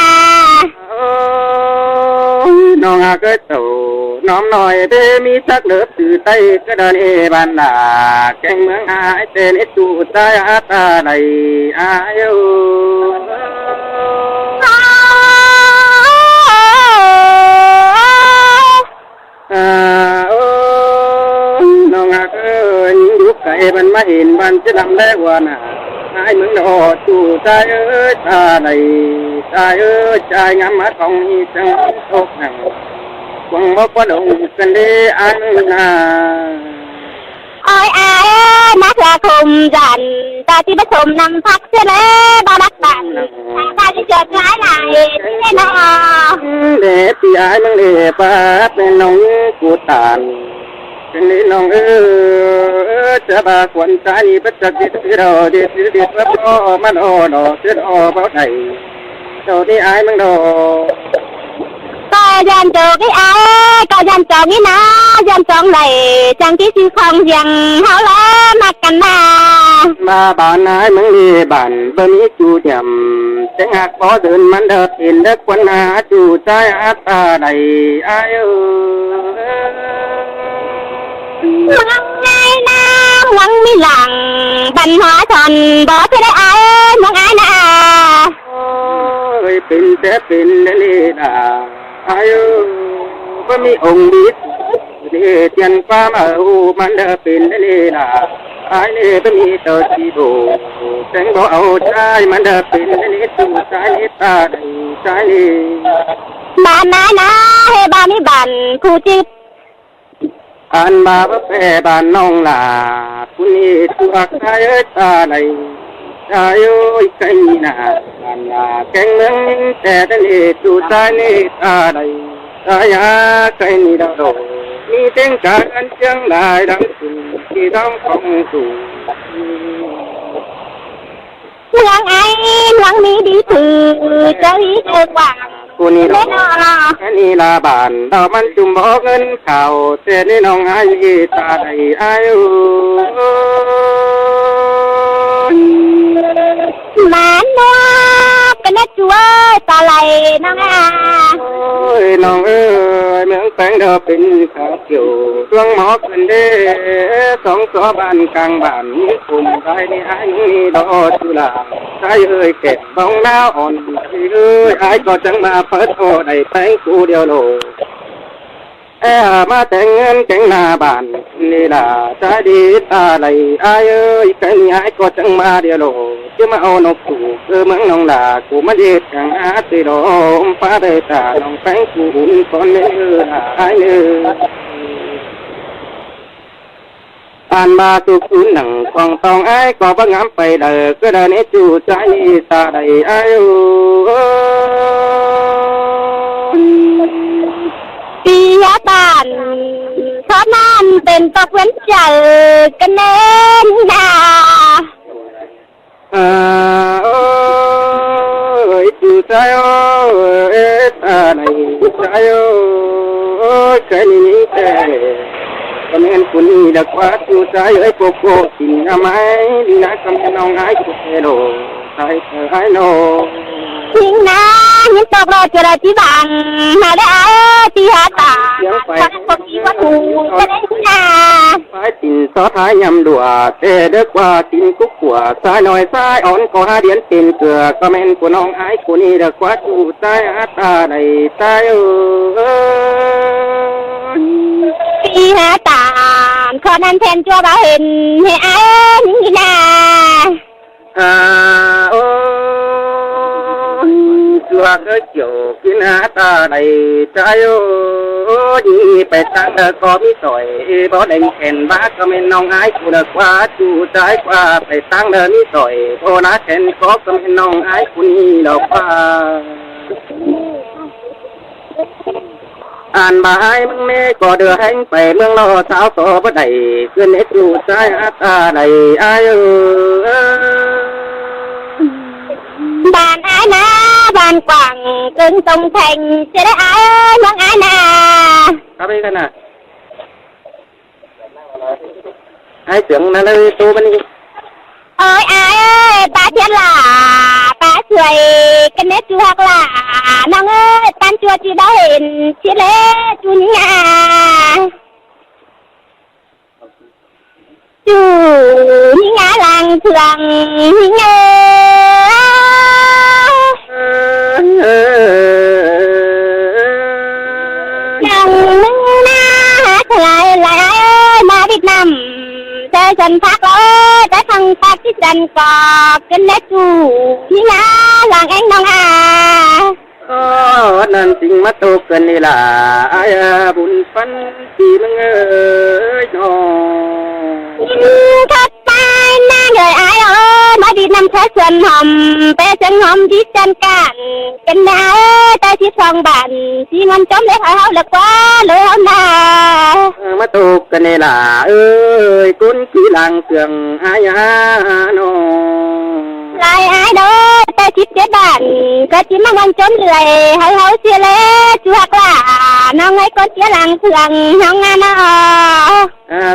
น้องอาก็โตน้องหน่อยเดมีสักเลือบสื่อไตก็เดินเอบ้านนาแกงเมืองอายเต้นจูใจอาตาไหลอายุโอ้ องหักเอ้ยอยู่ไกลมันมาเห็นมันจะนำได้ว่าน่ะไอ้มึงดอจู่ใจเอ้ยตาใดใจเอ้ยใจงามมาของนี้จังตกหนังหวังบ่ก็ลงกันดีอันน่ะ ôi ai mát là khùng dần ta chỉ biết khùng nằm phát thế lẽ bao đắc bạn ta chỉ chợt lái lại thế nó để thì ai mang để phát bên nông của tànเป็นนี่น้องจะบาควนใจปัจจัยที่เราเด็ดเด็ดรับรอมันโอโนเสียโอเบาไหนเจ้าที่อายมึงโด có dân trừ cái ai có dân trừ cái nó dân trừ này chẳng chỉ chịu không dần hảo lá mặt cành mà มาบ้านนายมึงดีบ้านบ่มีจูจำจังหักบ่เดินมันเดินเห็นเด็กคนหาจูใจอาตาใดอาย măng ngay na măng mi lặng bành hóa tròn bỏ thế đấy ai măng ai nè โอ้ยเป็นแต่เป็นนี่ด่าอายบ่มีองค์ดีนี่เตียนความเอามันเดินเป็นนี่ด่าอายนี่บ่มีเตอที่โดแสงบ่เอาใจมันเดินเป็นนี่จูใจนี่ตาใดใจนี่ bà nãy na hay bà mi bàn khu chip อันมาว่าแผ่บ้านน้องหลาคุณนี่ตัวใครตาไหนตาโยยใครนาอันลาแกงเมืองนิ่งแต่ทะเลตูตานี่ตาไหนตายาใครนี่ดาวโดมีเต็งการเชียงรายดังสุดที่ต้องของสูง Ngang ai ngang mi đi từ chơi chơi quảng กูนี่ดอก Lên nọ อันนี้ลาบานดอกมันจุ่มบอกเงินข่าวแต่นี่น้องไอ้ตาไหนอายุ mà nó cái nét chúa ta lại nó à โอ้ยน้องเอ้ยเมืองแปงเดอเป็นขาวเกี่ยวดวงหมอขึ้นเด้สองตัวบ้านกลางบ้านมีกลุ่มใครนี่ไอ้นี่ดอจุฬาใครเอ้ยเก็บบ้องน้าอ่อนเอ้ยไอ้ก็จังมาเปิดโอได้แปงกูเดียวโลมาแต่งเงินแกงหน้าบ้านนี่ล่ะใจดีตาไหลไอ้เอ้ยแกงยายก็จังมาเดียวโลจะมาเอานกตู่เมืองน้องด่ากูมาเด็ดกังอาติโดมฟ้าเดตาน้องแป้งกูอุ่นก่อนเนื้อไอ้เนื้ออ่านมาตุกอุ่นหนังกองตองไอ้ก็บังงามไปเด้อก็เดินให้จูใจตาไหลไอ้เอ้ย đi giá bàn khó nam tên tộc vẫn chờ cái nên à โอ้ยจูใจโอ้ยตาไหนใจโอ้ยแค่นี้แต่ก็แม่นคนนี้ดักว่าจูใจไอ้โกโก้สิ่งทำไมดีนะก็แม่น้องไอ้กูเฮโร่ใจเธอไอ้โน่ nhưng na những tộc rồi chờ đợi chỉ bằng mà để ai đi hạ tà cho nên không chỉ có thù cho nên à ไฟตินซอท้ายยำดัวแต่เด็กว่าตินกุ๊กขัวสายหน่อยสายอ่อนก็หาเดียนเป็นเกลือก็แม่นกูน้องไอ้กูนี่ดักว่าจูใจอาตาไหนใจเอ้ย đi hạ tà cho nên thêm cho bảo hình thì ai những gì nè โอ้ยตัวก็เกี่ยวกินหาตาไหนใจโอ้ยไปตั้งเด็กก็มีสอยบ่ได้เห็นบ้าก็ไม่น้องไอ้กูเด็กว่าจูใจกว่าไปตั้งเด็กมีสอยโอ้นะเห็นก็ไม่น้องไอ้กูนี่ดอกว่าอ่านมาให้มึงไม่ก็เดือแห้งไปเมืองรอสาวต่อบ่ได้ขึ้นให้จูใจหาตาไหนไอ้bàn ai na bàn quảng cưng tông thành sẽ để ai mong ai na ครับพี่กันนะไอ้เสียงนั่นเลยตัวมันนี่ ôi ai ơi ba chết là ba sưởi cái nét chú hoặc là nong ơi tan chua chỉ đã hiện chỉ lẽ chú nhà chú nhà làng thường nhà nong nưng na hát lại lại mà đi นำเธอฉันพักเลยแต่ทางปากที่ฉันกอบกันได้จูนี่นะหลังเองน้องนั่นจริงมาตกกันนี่ล่ะอายบุญฟันที่มึงน้องขัดไปนางเลยอายมาดีนำเธอส่วนหอมไปเสียงหอมที่จันกันนะแต่ที่ทองบันที่มันจมเลยเขาเลิกว่าเลยเอาหน้ามาตกกันนี่ล่ะกุนขี้หลังเสื่องอายน้องลายอายเด้อแต่ชิดเด็ดบ้านก็จิมาวันจมเลยเขาเสียเลยจูหักล่ะน้องไอ้ก็เสียหลังเสื่องน้องงาน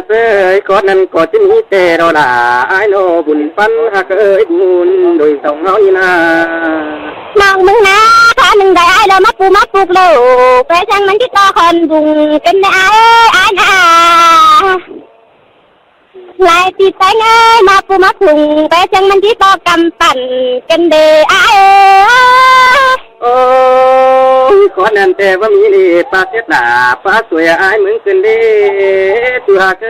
เอ้ยก่อนนั้นก็จะมีแต่เราล่ะอายโนบุญปันหักบุญโดยสองเฮานี่นะน้องมึงนะข้าหนึ่งได้อายเรามาปลูกเลยไปช่างมันที่ต่อคนบุงกันได้อายนะลายตีแตงมาพุงไปจังมันที่ต่อกำปั่นกันเดขอนั่นแต่ว่ามีนี่ปากเสียดาป้าสวยอายเหมือนกันเด้ตัวหาก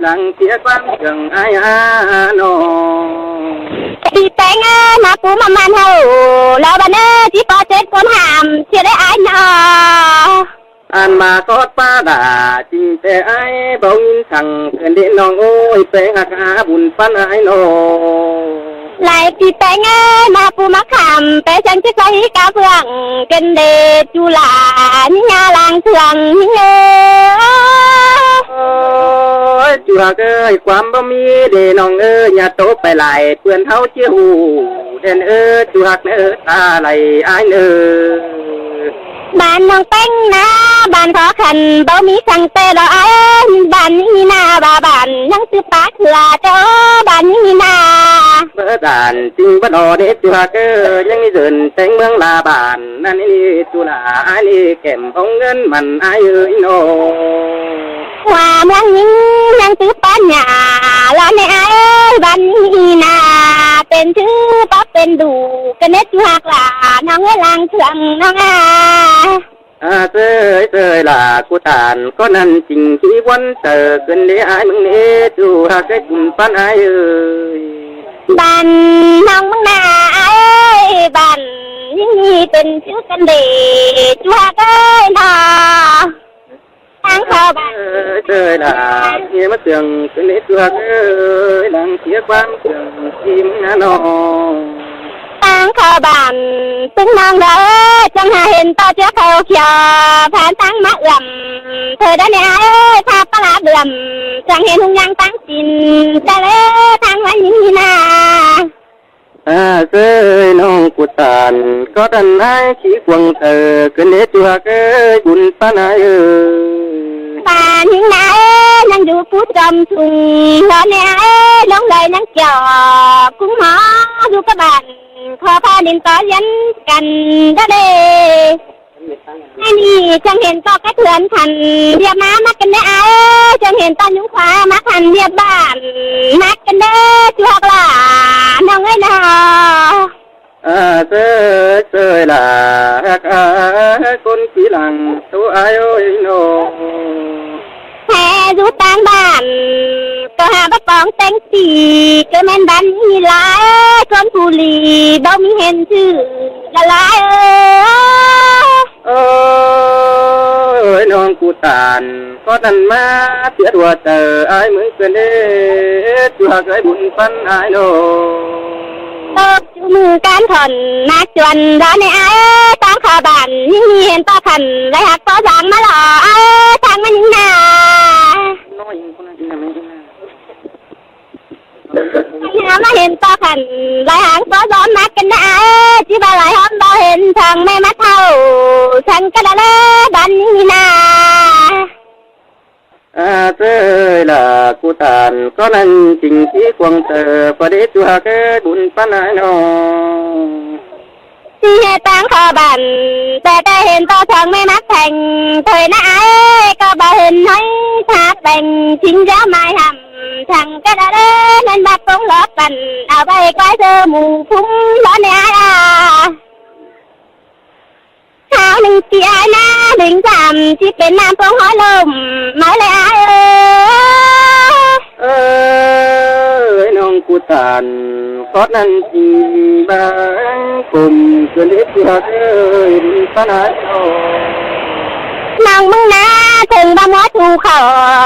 หลังเสียความเสื่องอายน้องตีแตงมามันเฮาแล้วบันที่ปอเจ็ดคนหามเสียได้อายน้ออ่านมาทอดป้าด่าจริงแต่ไอ้บ่ยินสั่งเกินเด่นน้องโอ้ยแปลงหักอาบุญปันไอ้น้องลายตีแตงมาขำแต่ฉันจะใส่กาเฟืองกันเดจูหลานี่งาลางเถื่องนี่จูหากความบ่มีเดน้องอย่าโตไปไหลเพื่อนเฮาเชี่ยวเด่นจูหักตาไหลไอ้บ้านน้องแป้งนะบ้านขอขันบ่มีสังเตรอบ้านนี้นาบ้านยังซื้อปลาเถื่อเจ้าบ้านนี้นาเมื่อด่านจริงบ่ดอเด็ดจูหักยังมีเดินแต่งเมืองลาบ้านนั่นนี่จุฬาอันนี้แก้มของเงินมันอายโนว่าเมืองนี้ยังซื้อปลาหยาแล้วในบ้านนี้นาเป็นชื่อป๊อปเป็นดูกันเน็ตจูหักหลาน้องให้ลางเถื่องน้องเตยล่ะกูตานก็นั่นจริงที่วันเจอเกินได้อายมึงนี่จูหักให้คุณปันอายบ้านน้องมึงนาบ้านนี่เป็นชื่อกันเดจูหักน้อทางเข้าบ้านเตยล่ะเฮียมาเตืองเกินได้จูหักหลังเสียความเสื่องที่มึงน้องทางเข้าบ้านตึงน้องเด้อจังหาเห็นต่อเจ้าเขาเขียวผ่านทางมะเอื่อมเธอได้เนี่ยถ้าปลาเดือมจังเห็นหุ่งยางตั้งกินแต่เลยทางวันนี้นาเซยน้องกุตานก็ดันให้ขี้ควงเธอเกินเด็ดตัวบุญปันายป่านยิงนานั่งดูผู้จอมทุ่งแล้วเนี่ยน้องเลยนั่งเกี่ยวกุ้งหมอดูกระบาลขอพาดินต่อยันกันได้เลยไอ้นี่จังเห็นก็กระเทือนขันเรียบมากันได้จังเห็นตอนยุ้งขวามาขันเรียบบ้านนักกันได้ชัวร์ล่ะน้องไอ้นาเซยล่ะคนขี้หลังตัวอายโนแพ้ดูต่างบ้านก็หาบ้าปองแต่งสีก็แม่นบ้านมีหลายคนผู้ลีบ่มีเห็นชื่อละลายน้องกูตานก็นั่นมาเสียตัวเจอไอ้เหมือนกันเด้ตัวเคยบุญปันไอ้โนตบจูมือการถอนนักจวนร้อนในตามขาบ้านยิ่งเห็นต่อขันไรหักต่อสางมาหล่อทางมันยิ่งหนาน้อยคนนั้นไม่ยิ่งหนามาเห็นต่อขันไรหักต่อซ้อนนักกันได้ที่บ้านไหลหอมต่อเห็นทางไม่มาเท่าฉันก็ได้บ้านยิ่งหนาเจอล่ะกูตานก็นั่นจริงที่ควงเธอประเดี๋ยวตัวบุญปันไอ้น้องที่เหตุต่างขอบันแต่ได้เห็นต่อทางไม่มักแข่งเธอนะก็บ่เห็นน้อยทักแบ่งทิ้งเจ้าไม้หำทางก็ได้นั่นบัดฟงล้อปั่นเอาไปไว้เธอหมู่พุ่งล้อเนี่ยข้าวหนึ่งเสียหน้าหนึ่งจำที่เป็นน้ำฟงหอยลมไม่เลย เจอล่ะกูตานก็นั่นจริงที่ควงเธอประเดี๋ยวตัวบุญปันไอ้น้องที่เหตุต่างขอบันแต่ได้เห็นต่อทางไม่มักแข่งเธอนะก็บ่เห็นน้อยทักแบ่งทิ้งเจ้าไม้หำทางก็ได้นั่นบัดฟงล้อปั่นเอาไปไว้เธอหมู่พุ่งล้อเนี่ย tàn có nên chỉ ba cùng cứ để chưa ơi ta nói đâu น้องมึงนะถึงบ้ามัวถูกเขา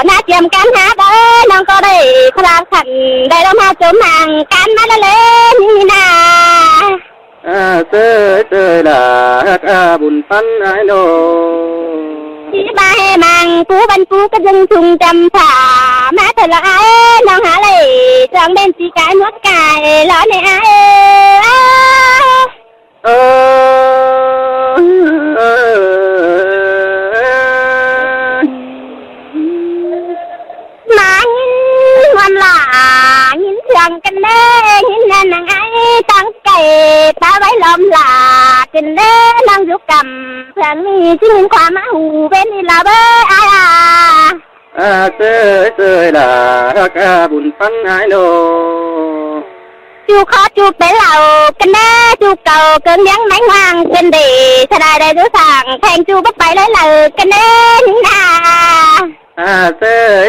น่าเจียมกันหาเด้อน้องก็ได้พลางขันได้ลงมาจมห่างกันมาแล้วเลยนี่นะ tơi là buồn phân ai đâu ที่บ้าให้มังกูบันกูก็ยังชุงจำผ่ามาเถอะละไอ้น้องหาเลยจังเป็นสีกายมดกายล้อในไอ้ mà nhìn hoàn là nhìn thường cái đê nhìn là nàng ấy tăng cày ta váy lom là cái đê nàng giúp cầm thường mi chỉ nhìn qua má hù bên đi là bê ai à tơi là buồn phân ai đâu chú khó chú bé lầu cái đê chú cầu cơn nhắn máy ngoan trên đi thay đại đại đứa sàng thành chú bắt bay lấy lầu cái đê nhìn à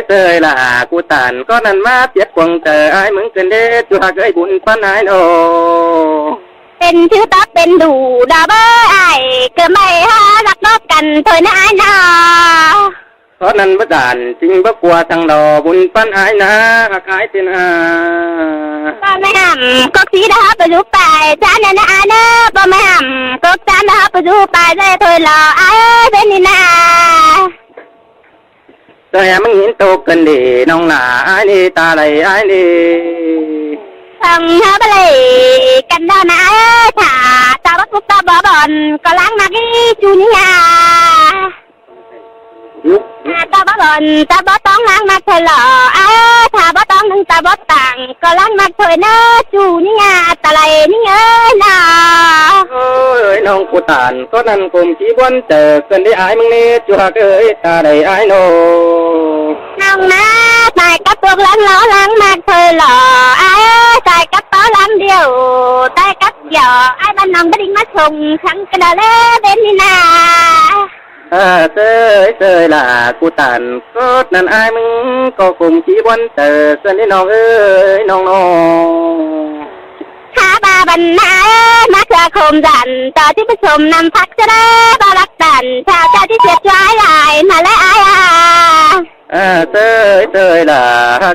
tơi là cô tàn có năn má tiết quăng tờ ai mừng cần đế chú hạc ơi buồn phân ai đâu เป็นชื่อต๊อบเป็นดูดาเบอร์ไอเกิดไม่ฮะรักนอกกันถอยนะไอ้นา có năn bất đàn chính bất qua thằng đò buồn phân ai na hạc ai tên à ป้าไม่ห่ำก็สีดาไปดูไปจานนะไอ้นะป้าไม่ห่ำก็จานดาไปดูไปได้ถอยรอไอ้เป็นนี่นา Tôi mình nhìn tô cần để nông là ai đi ta lại ai đi ฟังฮะไปเลยกันดานะไอ้ถ้าตาบักบุกตาบ่บอนก็ล้างมากี่จูนี่ยา lúc ตาบ่บอนตาบ่ต้องล้างมาเถอะหรอไอ้ถ้าบ่ต้องนึงตาบ่ต่างก็ล้างมาถอยนะจูนี่ยาตะไลนี่เอ้ยนา ơi nông của tàn có năn cùng chỉ quan chờ cần đi ai mừng nè chú hạc ơi ta đầy ai nô น้องนะใส่กับพวกล้างล้อล้างมากเธอหล่อไอ้ใส่กับต้อล้างเดียวใส่กับหยอไอ้บ้านน้องก็ดิ้งมาชงทั้งกระดาเล่เป็นนี่นา tơi là cô tàn có năn ai mừng có cùng chỉ quan chờ cần đi nông ơi nông nô หาบาบันนามาเธอคมดันต่อที่ผสมนำพักจะได้บารักดันชาวเจ้าที่เสียใจหลายมาและไอ้tơi là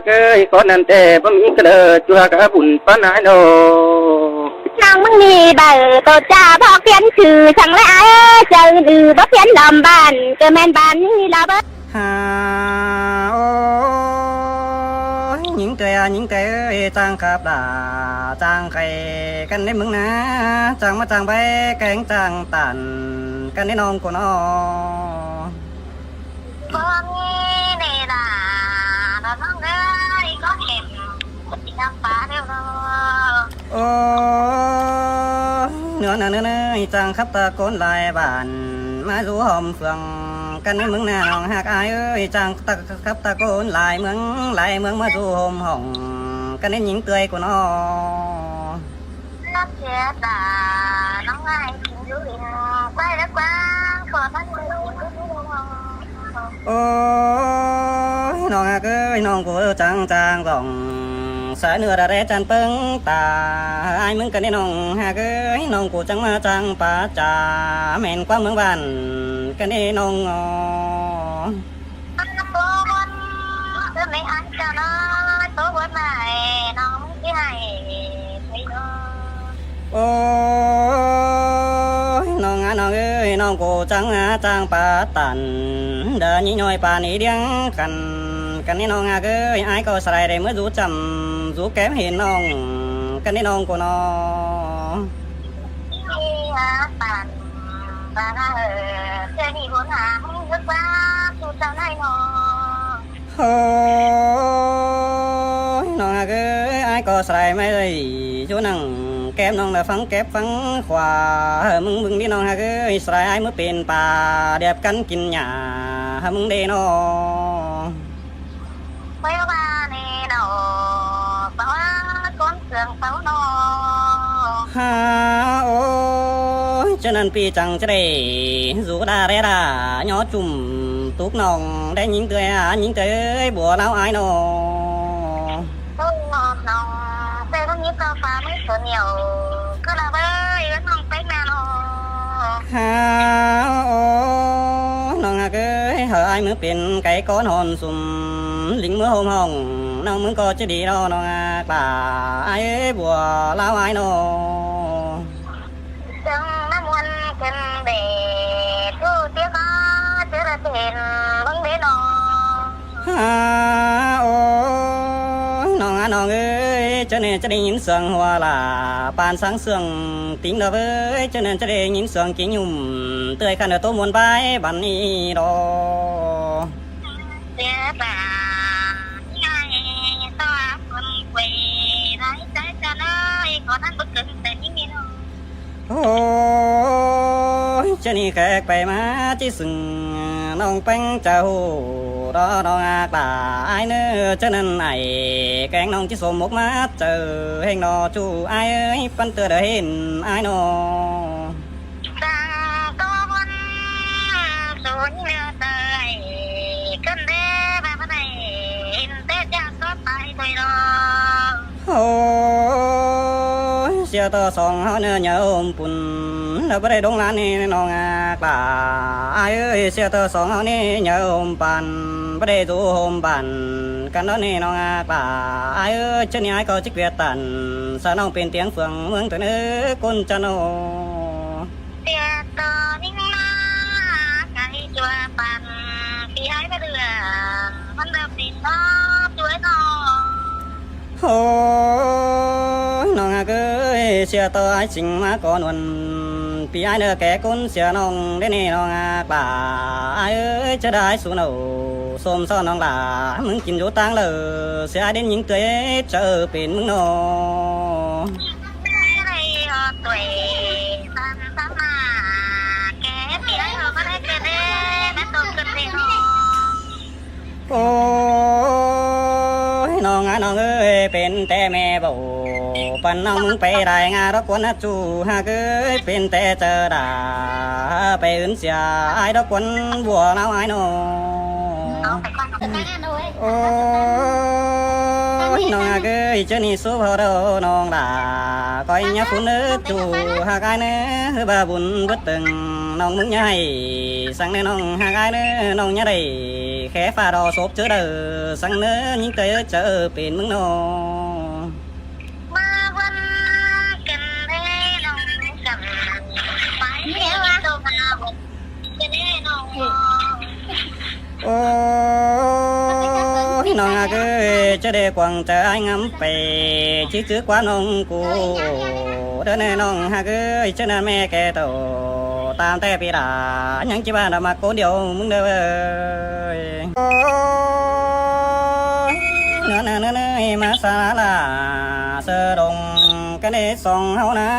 cái có năn tê bấm ý cái đời chú hạc buồn phân ai nô น้องมึงมีเบอร์ตัวจ่าพอเขียนชื่อสั่งและไอ้เจอดื้อบ่เขียนลำบานก็แม่นบานนี่ละเบ้อ những cái trang khắp đà trang khay căn đấy mừng ná trang mà trang bé cánh trang tàn căn đấy non của nó พวกนี้นี่ล่ะน้องเอ้ยก็เข็มน้ำปลาเร็ว ô nữa trang khắp ta cốn lại bản má rú hòm phường căn đấy mừng nào hạc ai ơi trang ta khắp ta cốn lại mừng má rú hòm hỏng căn đấy những tươi của nó น้ำเสียตาน้องไอ้กินดูอินไปแล้วกว้างขอพันดูอินดู ôi non hạc ơi non của trang trang vòng xã nửa đã rẽ chan pưng ta ai mừng cái này non hạc ơi non của trang mà trang pa trà men qua mương bàn cái này non โตบนเริ่มไม่อันจะน้อยโตบนใหม่น้องที่ให้ไม่น้อย ôi non ơi non của trang pa tàn đờ nhí nhoi pa ní điếng căn này non hạc ơi ai có xài đây mới rú chầm rú kém hiền non cái này non của nó ที่หาปั่นบาราเจอนี่บนหางนึกว่าสู่เจ้าไหนน้อง ôi non hạc ơi ai có xài mấy đây chú nằng kém non là phăng kép phăng khỏa mừng đi non hạc ơi xài ai mới bền bà đẹp cắn kín nhà mừng đi nó ไม่ว่านี่น้องเพราะว่าก้นเสื่อมเฝ้าน้อง ha ôi cho nên pi chẳng cho đây rú đà rẽ đà nhỏ chùm túc nòng để những tươi bùa nào ai nó ตุ้งนอนน้อง có phá mấy số nhiều cứ là bơi vẫn không cách nào nó ฮาโอ้น้องเอ้ยหายมือเป็นไก่ก้อนหอนสุ่มลิงมือหงห้องน้องมึงก็จะดีน้องป่าไอ้บัวลาวไอ้น้อ chẳng nó muốn cần để thu tiếc có chứ là tiền vẫn biết nó ฮาโอ้น้องน้องเอ้ยจะเนี่ยจะได้ยินเสียงหัวล่ะปานสังเสียงติ้งดอกเอ้ยจะเนี่ยจะได้ยินเสียงกิ่งยุ่มเตยขันเดตัวมวนไปบันนี้ดอ tiếc bà ngay tao con quỳ đấy trái cho nó còn ăn bất cứ để những gì nó โอ้ยจะนี่แขกไปมาที่สึงน้องแป้งเจ้าดอน้องอากาไอ้เนื้อเจ้านั่นไอ้แกงน้องที่สมมกมาเจอเฮงนอจูไอ้เอ้ยปันเตอได้เห็นไอ้นอ Đang có con số nhớ tới cơn đê bà bắt này in tê cha có tay tôi đó โอ้ยเสียต่อสองเฮาเนื้อเหนียวอมปุ่นแล้วบ่ได้ดงร้านนี่น้องอากาไอ้เอ้ยเสียต่อสองเฮานี่เหนียวอมปันบ่ได้ดูโฮมปันกันแล้วนี่น้องอากาไอ้เอ้ยเจ้านี่ไอ้ก็จิกเวียตันสาน้องเป็นเตียงเฟืองเมืองตัวเนื้อคนจะโน Tiệt tờ ninh ma cái chùa bàn khi ai bắt được văn đập tin nó chuối nó โอ้ยน้องเอ้ยเสียต่อไอ้สิงมาก่อนวันพี่ไอ้เด้อแก่คนเสียน้องได้นี่น้องป่าไอ้เอ้ยจะได้สู้เอาสมซ้อนน้องหล่ามึงกินอยู่ตังเลยเสียđến những tuổiเจอเป็นมึงน้อ đây tuổi tan tan mà cái bị ai họ bắt cái đê nó tôm cơn đê nó โอ้ยน้องน้องเอ้ยเป็นแต่แม่บ่ปันน้องมึงไปได้งานรบกวนจูหากเอ้ยเป็นแต่เจอด่าไปอื่นเสียไอ้รบกวนบัวน้าไอ้น้อ nó phải con nó phải ăn rồi โอ้ยน้องเอ้ยเจ้านี่สู้พอเราน้องด่าคอยยับฝุ่นเอ้อจูหากไอ้เนื้อบาบุญบึดตึงน้องมึงใหญ่สั่งเนื้อน้องหากไอ้เนื้อน้องใหญ่ได้แค่ฟ้าดอศพเจอเด้อสั่งเนื้อยิ่งเตยเจอเป็นมึงน้อ mà vẫn cần đê nó cầm phải đeo đâu mà một cái đê nó โอ้ยน้องเอ้ยจะได้กวางจะไอ้งำไปชี้ซื้อกว่าน้องกูเดินน้องหากเอ้ยเจ้านั่นแม่แกโตตามแต่ปีดายังจีบ้านมาโกเดียวมึงเด้อโอ้ยเนื้อมาสาลาเสดงกันได้ส่องเฮานะ